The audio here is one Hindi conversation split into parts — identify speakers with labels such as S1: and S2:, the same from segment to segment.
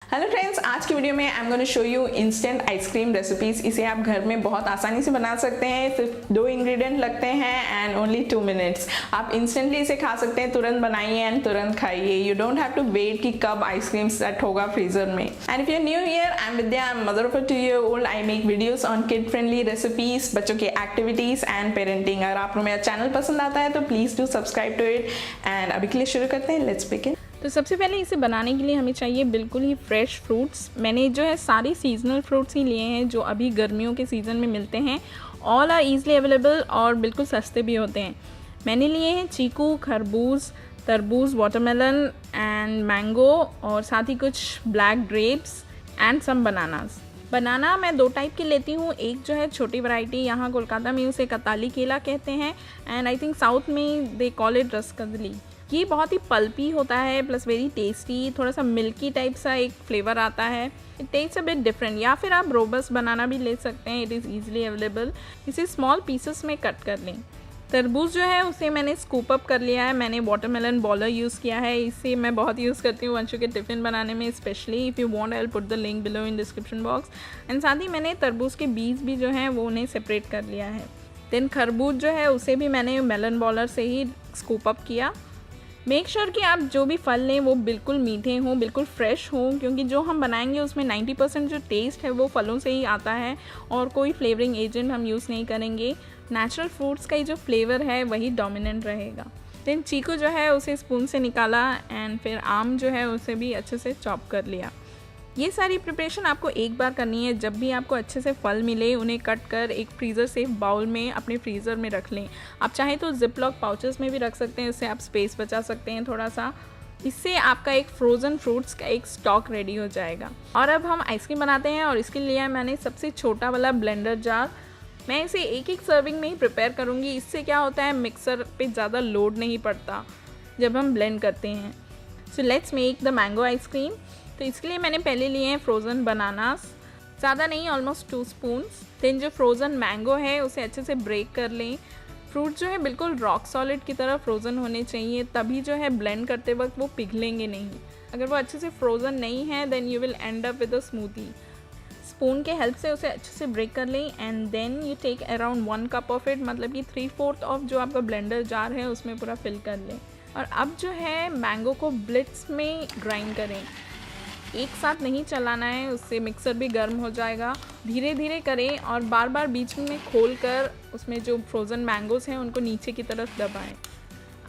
S1: हेलो फ्रेंड्स, आज की वीडियो में I am gonna show you instant ice cream recipes. इसे आप घर में बहुत आसानी से बना सकते हैं। सिर्फ 2 इंग्रेडिएंट लगते हैं एंड ओनली 2 मिनट्स। आप इंस्टेंटली इसे खा सकते हैं, तुरंत बनाइए एंड तुरंत खाइए। You don't have to wait कि कब आइसक्रीम सेट होगा फ्रीजर में। And if you are new here, I am Vidya, I am mother of a 2-year-old। I make videos on kid friendly recipes, बच्चों की एक्टिविटीज एंड पेरेंटिंग। अगर आपको मेरा चैनल पसंद आता है तो please do subscribe to it. And अभी के लिए शुरू करते हैं, लेट्स बिगिन।
S2: तो सबसे पहले इसे बनाने के लिए हमें चाहिए बिल्कुल ही फ्रेश फ्रूट्स। मैंने जो है सारे सीजनल फ्रूट्स ही लिए हैं जो अभी गर्मियों के सीज़न में मिलते हैं। ऑल आर ईज़िली अवेलेबल और बिल्कुल सस्ते भी होते हैं। मैंने लिए हैं चीकू, खरबूज, तरबूज, वाटरमेलन एंड मैंगो, और साथ ही कुछ black grapes and some bananas. Banana मैं 2 टाइप की लेती हूँ। एक जो है छोटी वैरायटी, यहाँ कोलकाता में उसे कताली केला कहते हैं, एंड आई थिंक साउथ में दे कॉल इट रसकदली। ये बहुत ही पल्पी होता है प्लस वेरी टेस्टी, थोड़ा सा मिल्की टाइप सा एक फ्लेवर आता है। It takes a bit different. या फिर आप रोबस्ट बनाना भी ले सकते हैं, इट इज़ ईजिली अवेलेबल। इसे स्मॉल पीसेस में कट कर लें। तरबूज जो है उसे मैंने स्कूप अप कर लिया है। मैंने वाटरमेलन बॉलर यूज़ किया है। इसे मैं बहुत यूज़ करती हूँ वंशु के टिफ़िन बनाने में specially. If you want I will put the link below in description box. And साथ ही मैंने तरबूज के बीज भी जो हैं वो उन्हें सेपरेट कर लिया है। देन खरबूज जो है उसे भी मैंने मेलन बॉलर से ही स्कूप अप किया। मेक श्योर कि आप जो भी फल लें वो बिल्कुल मीठे हों, बिल्कुल फ्रेश हों, क्योंकि जो हम बनाएंगे उसमें 90% जो टेस्ट है वो फलों से ही आता है और कोई फ्लेवरिंग एजेंट हम यूज़ नहीं करेंगे। नेचुरल फ्रूट्स का ही जो फ्लेवर है वही डोमिनेंट रहेगा। देन चीकू जो है उसे स्पून से निकाला एंड फिर आम जो है उसे भी अच्छे से चॉप कर लिया। ये सारी प्रिपरेशन आपको एक बार करनी है। जब भी आपको अच्छे से फल मिले उन्हें कट कर एक फ्रीज़र सेफ बाउल में अपने फ्रीज़र में रख लें। आप चाहें तो जिपलॉक पाउचेस में भी रख सकते हैं, इससे आप स्पेस बचा सकते हैं थोड़ा सा। इससे आपका एक फ्रोज़न फ्रूट्स का एक स्टॉक रेडी हो जाएगा। और अब हम आइसक्रीम बनाते हैं, और इसके लिए मैंने सबसे छोटा वाला ब्लेंडर जार। मैं इसे एक सर्विंग में ही प्रिपेयर करूँगी। इससे क्या होता है, मिक्सर पे ज़्यादा लोड नहीं पड़ता जब हम ब्लेंड करते हैं। So let's make the mango ice cream. तो इसके लिए मैंने पहले लिए हैं फ्रोज़न बनानास, ज़्यादा नहीं, ऑलमोस्ट 2 स्पून्स। देन जो फ्रोज़न मैंगो है उसे अच्छे से ब्रेक कर लें। फ्रूट जो है बिल्कुल रॉक सॉलिड की तरह फ्रोज़न होने चाहिए, तभी जो है ब्लेंड करते वक्त वो पिघलेंगे नहीं। अगर वो अच्छे से फ्रोज़न नहीं है then you will end up with a smoothie. Spoon के हेल्प से उसे अच्छे से ब्रेक कर लें and then you take around 1 cup of it, मतलब कि 3/4 ऑफ जो आपका ब्लेंडर जार है उसमें पूरा फिल कर लें। और अब जो है मैंगो को ब्लिट्स में ग्राइंड करें। एक साथ नहीं चलाना है, उससे मिक्सर भी गर्म हो जाएगा। धीरे धीरे करें और बार बार बीच में खोल कर उसमें जो फ्रोज़न मैंगोज़ हैं उनको नीचे की तरफ दबाएं।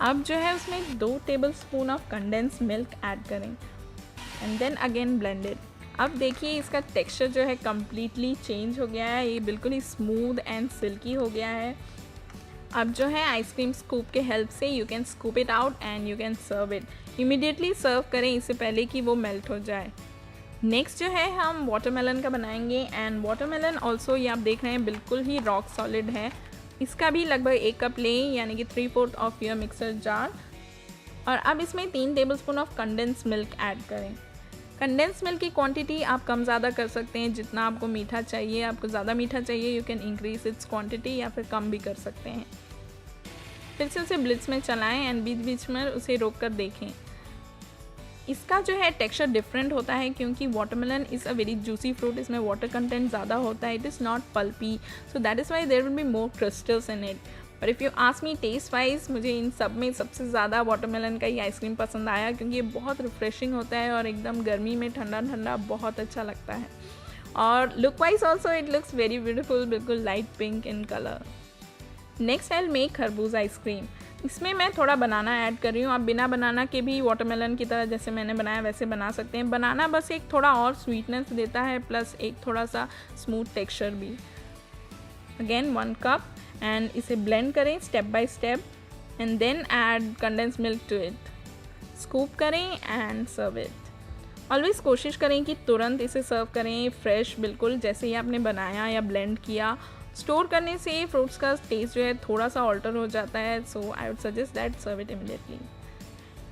S2: अब जो है उसमें 2 tablespoon of condense milk add करें and then again blend it. अब देखिए इसका टेक्सचर जो है कम्प्लीटली चेंज हो गया है। ये बिल्कुल ही स्मूथ एंड सिल्की हो गया है। अब जो है आइसक्रीम स्कूप के हेल्प से you can scoop it out and you can serve it. Immediately serve करें इससे पहले कि वो मेल्ट हो जाए। नेक्स्ट जो है हम वाटरमेलन का बनाएंगे एंड वाटरमेलन ऑल्सो ये आप देख रहे हैं बिल्कुल ही रॉक सॉलिड है। इसका भी लगभग 1 कप लें, यानी कि 3/4 ऑफ योर मिक्सर जार। और अब इसमें 3 tablespoon of condense milk add करें। कंडेंस मिल्क की क्वांटिटी आप कम ज़्यादा कर सकते हैं, जितना आपको मीठा चाहिए। आपको ज़्यादा मीठा चाहिए you can increase its quantity, या फिर कम भी कर सकते हैं। फिर से उसे ब्लिट्स में चलाएं एंड बीच बीच में उसे रोक कर देखें। इसका जो है टेक्सचर डिफरेंट होता है क्योंकि watermelon is a very juicy fruit. इसमें वाटर कंटेंट ज़्यादा होता है। It is not pulpy, so that is why there will be more crystals in it. और if you ask me taste wise, मुझे इन सब में सबसे ज़्यादा वाटरमेलन का ही आइसक्रीम पसंद आया, क्योंकि ये बहुत रिफ्रेशिंग होता है और एकदम गर्मी में ठंडा ठंडा बहुत अच्छा लगता है। और look wise also it looks very beautiful, बिल्कुल light pink in colour. Next I will make खरबूज आइसक्रीम। इसमें मैं थोड़ा बनाना ऐड कर रही हूँ। आप बिना बनाना के भी वाटरमेलन की तरह जैसे मैंने बनाया वैसे बना सकते हैं। बनाना बस एक थोड़ा और स्वीटनेस देता है, प्लस एक थोड़ा सा स्मूथ टेक्सचर भी। अगेन 1 कप एंड इसे ब्लेंड करें step by step and then add condense milk to it. Scoop करें एंड सर्व इट। ऑलवेज कोशिश करें कि तुरंत इसे सर्व करें, फ्रेश बिल्कुल जैसे ही आपने बनाया या ब्लेंड किया। स्टोर करने से फ्रूट्स का टेस्ट जो है थोड़ा सा ऑल्टर हो जाता है, so I would suggest that serve it immediately.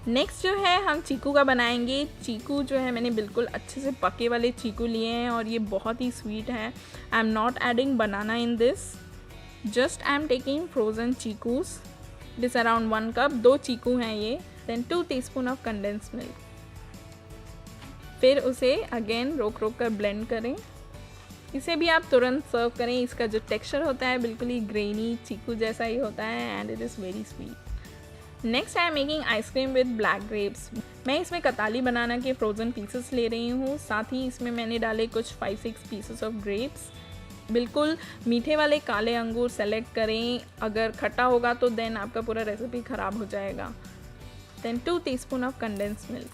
S2: Next जो है हम चीकू का बनाएंगे। चीकू जो है मैंने बिल्कुल अच्छे से पके वाले चीकू लिए हैं और ये बहुत ही स्वीट है। I am not adding banana in this, just I am taking frozen chikoos. It is around 1 cup, 2 chikoo हैं ये। Then 2 teaspoon of condense milk. फिर उसे अगेन रोक रोक कर ब्लेंड करें। इसे भी आप तुरंत सर्व करें। इसका जो टेक्सचर होता है बिल्कुल ही ग्रेनी चीकू जैसा ही होता है and it is very sweet. Next I am making ice cream with black grapes. मैं इसमें कताली बनाना के फ्रोज़न पीसेस ले रही हूँ, साथ ही इसमें मैंने डाले कुछ 5-6 पीसेस ऑफ ग्रेप्स। बिल्कुल मीठे वाले काले अंगूर सेलेक्ट करें, अगर खट्टा होगा तो देन आपका पूरा रेसिपी ख़राब हो जाएगा। Then 2 teaspoon of condensed milk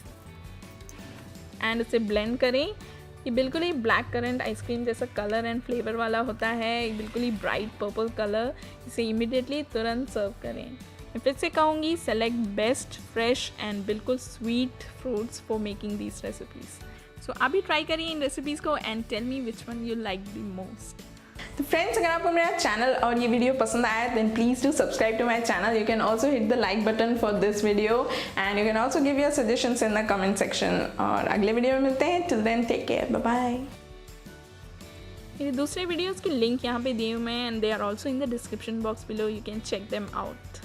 S2: and इसे ब्लेंड करें। ये बिल्कुल ही ब्लैक करंट आइसक्रीम जैसा कलर एंड फ्लेवर वाला होता है, बिल्कुल ही ब्राइट पर्पल कलर। इसे इमीडिएटली तुरंत सर्व करें। मैं फिर से कहूँगी, सेलेक्ट बेस्ट फ्रेश एंड बिल्कुल sweet fruits for making these recipes. So आप भी ट्राई करिए इन रेसिपीज़ को and tell me which one you like the most.
S1: तो फ्रेंड्स, अगर आपको मेरा चैनल और ये वीडियो पसंद आया then please do subscribe to my channel. You can also hit the like button for this video and you can also give your suggestions in the comment section. और अगले वीडियो में मिलते हैं। Till then take care, bye bye.
S2: मेरे दूसरे वीडियोज़ के लिंक यहाँ पे दिए हुए हैं and they are also in the description box below, you can check them out.